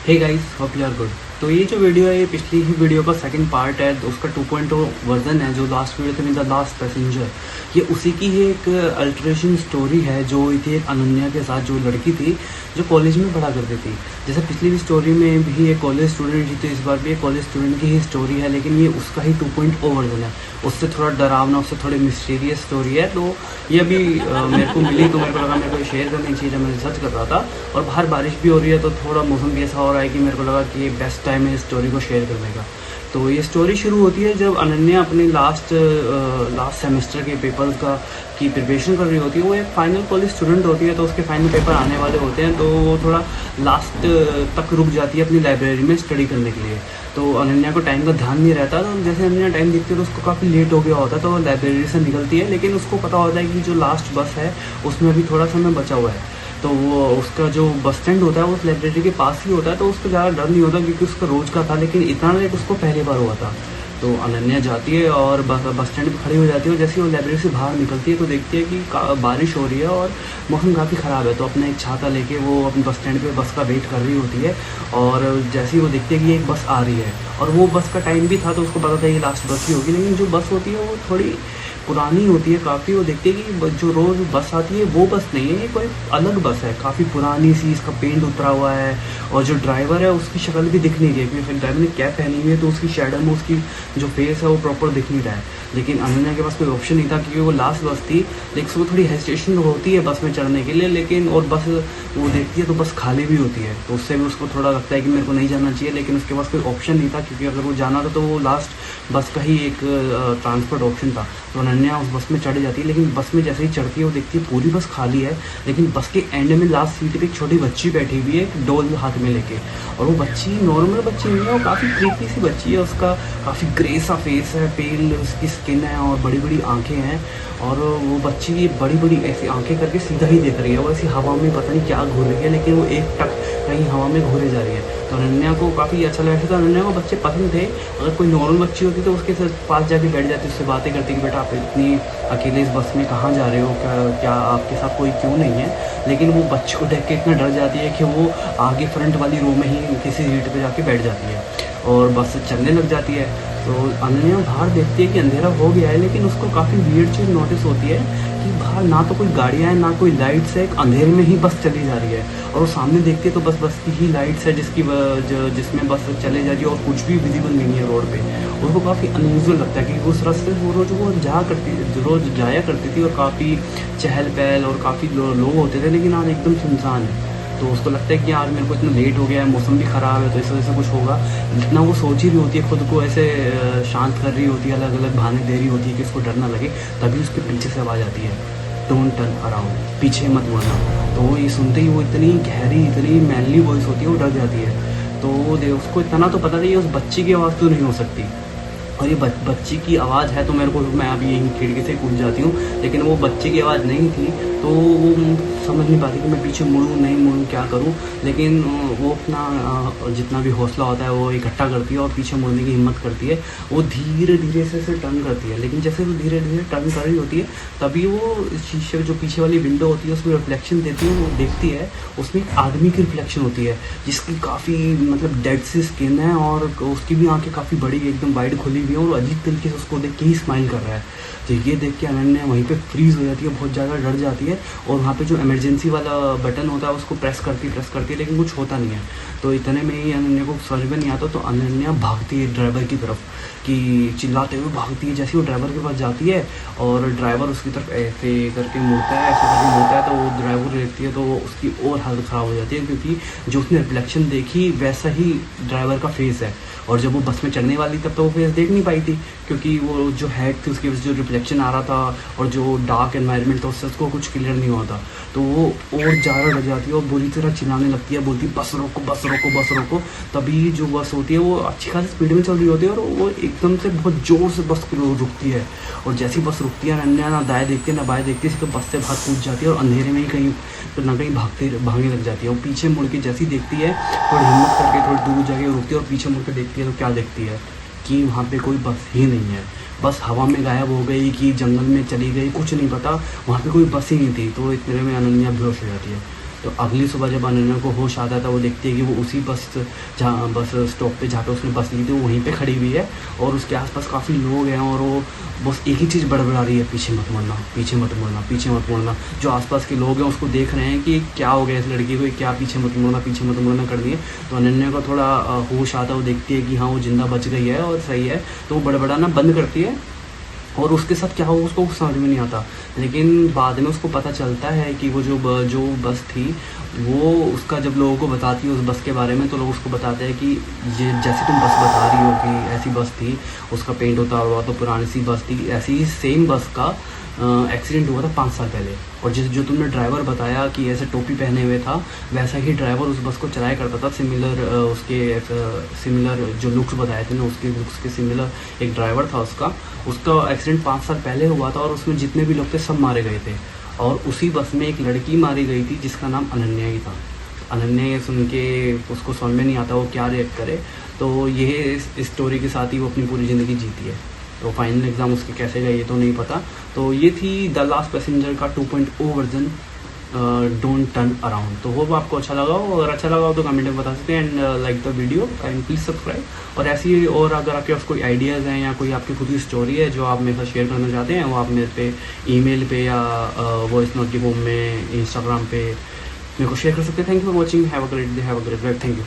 Hey guys, hope you are good. तो ये जो वीडियो है ये पिछली ही वीडियो का सेकंड पार्ट है। तो उसका 2.0 वर्जन है। जो लास्ट वीडियो थी द लास्ट पैसेंजर, ये उसी की ही एक अल्ट्रेशन स्टोरी है जो थी एक अनन्या के साथ, जो लड़की थी जो कॉलेज में पढ़ा करती थी। जैसे पिछली भी स्टोरी में भी एक कॉलेज स्टूडेंट थी, तो इस बार भी एक कॉलेज स्टूडेंट की ही स्टोरी है, लेकिन ये उसका ही 2.0 वर्जन है। उससे थोड़ा डरावना, उससे थोड़ी मिस्टीरियस स्टोरी है। तो ये अभी मेरे को मिली तो मेरे को लगा मेरे को शेयर करनी चाहिए। मैं रिसर्च कर रहा था और बाहर बारिश भी हो रही है, तो थोड़ा मौसम भी ऐसा हो रहा है कि मेरे को लगा कि ये बेस्ट टाइम है इस स्टोरी को शेयर करने का। तो ये स्टोरी शुरू होती है जब अनन्या अपने लास्ट सेमेस्टर के पेपर की प्रिपरेशन कर रही होती है। वो एक फाइनल कॉलेज स्टूडेंट होती है, तो उसके फाइनल पेपर आने वाले होते हैं, तो वो थोड़ा लास्ट तक रुक जाती है अपनी लाइब्रेरी में स्टडी करने के लिए। तो अनन्या को टाइम का ध्यान नहीं रहता, तो जैसे अनन्या टाइम देखती है तो उसको काफ़ी लेट हो गया होता है, तो वो लाइब्रेरी से निकलती है। लेकिन उसको पता होता है कि जो लास्ट बस है उसमें अभी थोड़ा समय बचा हुआ है। तो वो उसका जो बस स्टैंड होता है वो उस लाइब्रेरी के पास ही होता है, तो उसको ज़्यादा डर नहीं होता क्योंकि उसका रोज़ का था। लेकिन इतना लेट उसको पहली बार हुआ था। तो अनन्या जाती है और बस स्टैंड पे खड़ी हो जाती है, और जैसे वो लाइब्रेरी से बाहर निकलती है तो देखती है कि बारिश हो रही है और मौसम काफ़ी ख़राब है। तो अपना एक छाता लेके वो अपने बस स्टैंड पे बस का वेट कर रही होती है। और जैसे ही वो देखती है कि एक बस आ रही है, और वो बस का टाइम भी था, तो उसको पता था ये लास्ट बस ही होगी। लेकिन जो बस होती है वो थोड़ी पुरानी होती है काफ़ी। वो देखती है कि जो रोज़ बस आती है वो बस नहीं है, ये कोई अलग बस है, काफ़ी पुरानी सी, इसका पेंट उतरा हुआ है। और जो ड्राइवर है उसकी शक्ल भी दिख नहीं रही है, क्योंकि ड्राइवर ने कैप पहनी हुई है, तो उसकी शैडो में उसकी जो फेस है वो प्रॉपर दिख नहीं रहा है। लेकिन अनन्या के पास कोई ऑप्शन नहीं था क्योंकि वो लास्ट बस थी। लेकिन उसको थोड़ी हेजिटेशन होती है बस में चढ़ने के लिए, लेकिन और बस वो देखती है तो बस खाली भी होती है, तो उससे भी उसको थोड़ा लगता है कि मेरे को नहीं जाना चाहिए। लेकिन उसके पास कोई ऑप्शन नहीं था, क्योंकि अगर वो जाना था तो वो लास्ट बस का ही एक ट्रांसपोर्ट ऑप्शन था। तो अनन्या उस बस में चढ़ जाती है, लेकिन बस में जैसे ही चढ़ती है वो देखती है पूरी बस खाली है। लेकिन बस के एंड में लास्ट सीट पे एक छोटी बच्ची बैठी हुई है, एक डोल हाथ में लेके। और वो बच्ची नॉर्मल बच्ची नहीं है, वो काफ़ी क्रीपी सी बच्ची है। उसका काफ़ी ग्रे सा फेस है, पेल उसकी स्किन है और बड़ी बड़ी आंखें हैं। और वो बच्ची बड़ी बड़ी ऐसी आंखें करके सीधा ही देख रही है। वो ऐसी हवा में पता नहीं क्या घूर रही है, लेकिन वो एक टक कहीं हवा में घूरे जा रही है। तो अनन्या को काफ़ी अच्छा लगा। तो अनन्या को बच्चे पसंद थे। अगर कोई नॉर्मल बच्ची होती तो उसके पास जाके बैठ जाती, उससे बातें करती कि बेटा आप इतनी अकेले इस बस में कहाँ जा रहे हो, क्या आपके साथ कोई क्यों नहीं है। लेकिन वो बच्चे को देख के इतना डर जाती है कि वो आगे फ्रंट वाली रो में ही किसी सीट पे जाके बैठ जाती है और बस चलने लग जाती है। तो अनन्या बाहर देखती है कि अंधेरा हो गया है, लेकिन उसको काफ़ी वियर्ड चीज़ नोटिस होती है कि बाहर ना तो कोई गाड़ियाँ हैं ना कोई लाइट्स है, एक अंधेरे में ही बस चली जा रही है। और वो सामने देखती है तो बस की ही लाइट्स है जिसमें बस चले जा रही है, और कुछ भी विजिबल नहीं है रोड पे। उसको काफ़ी अनयूजुअल लगता है कि उस रास्ते वो रोज़ रोज़ जाया करती थी, और काफ़ी चहल पहल और काफ़ी लोग होते थे, लेकिन आज एकदम सुनसान है। तो उसको लगता है कि यार मेरे को इतना लेट हो गया है, मौसम भी ख़राब है, तो इस वजह से कुछ होगा। जितना वो सोच ही रही होती है, खुद को ऐसे शांत कर रही होती है, अलग अलग बहाने दे रही होती है कि उसको डर ना लगे, तभी उसके पीछे से आवाज़ आती है, डोंट टर्न अराउंड, पीछे मत मुड़ना। तो ये सुनते ही वो इतनी गहरी, इतनी मैनली वॉइस होती है, वो डर जाती है। तो उसको इतना तो पता नहीं उस बच्ची की आवाज़ तो नहीं हो सकती, और ये बच्ची की आवाज़ है। तो मेरे को, मैं अभी यहीं खिड़की से कूद जाती हूँ, लेकिन वो बच्चे की आवाज़ नहीं थी। तो वो समझ नहीं पाती कि मैं पीछे मुड़ूँ नहीं मुड़ूँ, क्या करूँ। लेकिन वो अपना जितना भी हौसला होता है वो इकट्ठा करती है और पीछे मुड़ने की हिम्मत करती है। वो धीरे धीरे से टर्न करती है, लेकिन जैसे वो धीरे धीरे टर्न कर रही होती है, तभी वो शीशे जो पीछे वाली विंडो होती है उसमें रिफ्लेक्शन देती है। वो देखती है उसमें एक आदमी की रिफ्लेक्शन होती है, जिसकी काफ़ी मतलब डेड सी स्किन है, और उसकी भी आँखें काफ़ी बड़ी एकदम वाइड खुली हुई है, और अजीब तरीके से उसको देख के ही स्माइल कर रहा है। तो ये देख के अनन्या वहीं पे फ्रीज़ हो जाती है, बहुत ज़्यादा डर जाती है, और वहाँ पे जो इमरजेंसी वाला बटन होता है उसको प्रेस करती है, लेकिन कुछ होता नहीं है। तो इतने में ही अनन्या को समझ में नहीं आता, तो अनन्या भागती है ड्राइवर की तरफ, कि चिल्लाते हुए भागती है। जैसे वो ड्राइवर के पास जाती है और ड्राइवर उसकी तरफ ऐसे करके मुड़ता है, ऐसे करके मुड़ता है, तो वो ड्राइवर देखती है तो उसकी और हालत ख़राब हो जाती है, क्योंकि जो उसने रिफ्लेक्शन देखी वैसा ही ड्राइवर का फेस है। और जब वो बस में चढ़ने वाली तब तो वो फेस देख नहीं पाई थी, क्योंकि वो जो हेड थी उसकी वजह से जो रिफ्लेक्शन आ रहा था और जो डार्क एनवायरनमेंट था उससे उसको कुछ क्लियर नहीं होता। तो वो और ज़्यादा डर जाती है और बुरी तरह चिल्लाने लगती है, बोलती बस रोको बस रोको बस रोको। तभी जो बस होती है वो अच्छी खासी स्पीड में चल रही होती है, और वो एकदम से बहुत ज़ोर से बस रुकती है। और जैसी बस रुकती है, अनन्या ना दाएँ देखती है ना बाएँ देखती है, तो बस से बाहर कूद जाती है और अंधेरे में ही कहीं ना कहीं भागने लग जाती है। वो पीछे मुड़ के जैसी देखती है, थोड़ी हिम्मत करके थोड़ी दूर जाके रुकती है, और पीछे मुड़ के देखती है तो क्या देखती है कि वहाँ पे कोई बस ही नहीं है। बस हवा में गायब हो गई कि जंगल में चली गई, कुछ नहीं पता, वहाँ पे कोई बस ही नहीं थी। तो इतने में अनन्या बेहोश हो जाती है। तो अगली सुबह जब अनन्या को होश आता था वो देखती है कि वो उसी बस स्टॉप पे जहाँ पे उसने बस ली थी वहीं पे खड़ी हुई है और उसके आसपास काफ़ी लोग हैं और वो बस एक ही चीज़ बड़बड़ा रही है, पीछे मत मुड़ना, पीछे मत मुड़ना, पीछे मत मुड़ना। जो आसपास के लोग हैं उसको देख रहे हैं कि क्या हो गया इस लड़की को, क्या पीछे मत मुड़ना, पीछे मत मुड़ना कर दिए। तो अनन्या को थोड़ा होश आता है, वो देखती है कि हाँ वो जिंदा बच गई है और सही है, तो वो बड़बड़ाना बंद करती है। और उसके साथ क्या हुआ उसको समझ में नहीं आता, लेकिन बाद में उसको पता चलता है कि वो जो बस थी वो उसका जब लोगों को बताती है उस बस के बारे में, तो लोग उसको बताते हैं कि ये जैसे तुम बस बता रही हो कि ऐसी बस थी, उसका पेंट उतारा हुआ तो पुरानी सी बस थी, ऐसी ही सेम बस का एक्सीडेंट हुआ था 5 साल पहले। और जो तुमने ड्राइवर बताया कि ऐसे टोपी पहने हुए था, वैसा ही ड्राइवर उस बस को चलाया करता था। सिमिलर जो लुक्स बताए थे ना, उसके लुक्स के सिमिलर एक ड्राइवर था उसका एक्सीडेंट 5 साल पहले हुआ था और उसमें जितने भी लोग थे सब मारे गए थे। और उसी बस में एक लड़की मारी गई थी जिसका नाम अनन्या ही था। अनन्या ये सुन के उसको समझ में नहीं आता वो क्या रिएक्ट करे, तो ये इस स्टोरी के साथ ही वो अपनी पूरी ज़िंदगी जीती है। तो फाइनल एग्ज़ाम उसके कैसे गए ये तो नहीं पता। तो ये थी द लास्ट पैसेंजर का 2.0 वर्जन, डोंट टर्न अराउंड। तो होप आपको अच्छा लगा हो, अगर अच्छा लगा हो तो कमेंट में बता सकते हैं and like the video and please subscribe. और ऐसी और अगर आपके पास कोई आइडियाज़ हैं या कोई आपकी खुद की स्टोरी है जो आप मेरे साथ शेयर करना चाहते हैं, वो आप मेरे पे ईमेल पे या वॉइस नोट के फॉर्म में इंस्टाग्राम पे मेरे को शेयर कर सकते हैं। Thank you for watching, have a great day, have a great life, thank you.